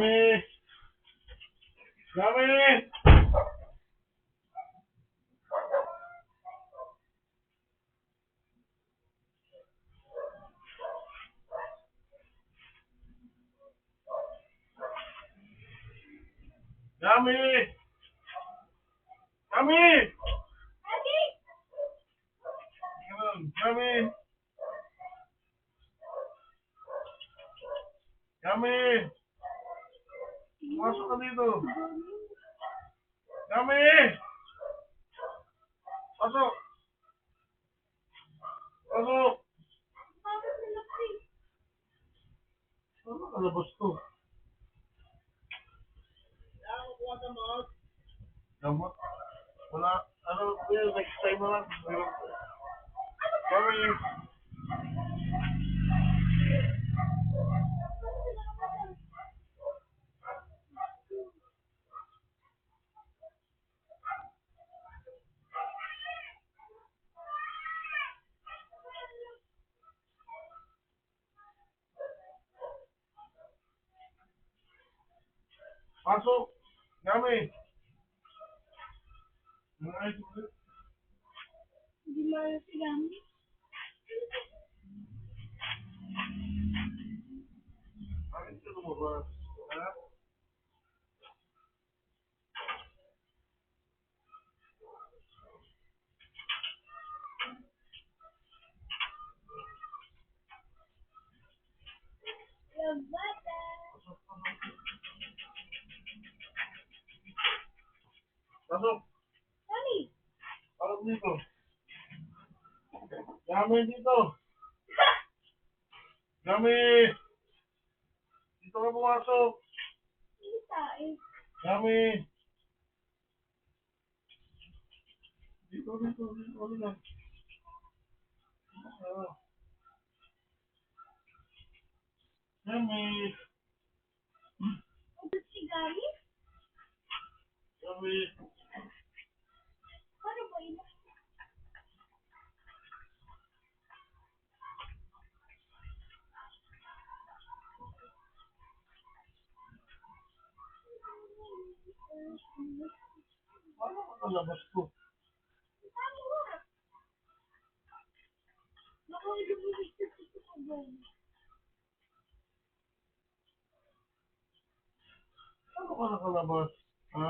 Yummy! Yummy! Yummy! Yummy! Yummy! Yummy! Masuk ka dito. Yummy! Pasok! Pasok! Ano kalabas to? Gamot? Wala. Ano, next time na lang. Yummy! Pasok! Yummy! Hindi mo si Gami. Bakit ka lumabas? Ha? Labada. Pasok! Gami. Pasok dito. Yummy dito. Yummy! Dito ka pumasok. Hindi tayo. Yummy! Dito. Ano lang. Yummy! Ito si Gami? Yummy! Ano ba yun? Paano ka nalabas ko? Ano ba? Nakaulit ko sa Gami. Paano ka nakalabas? Ha?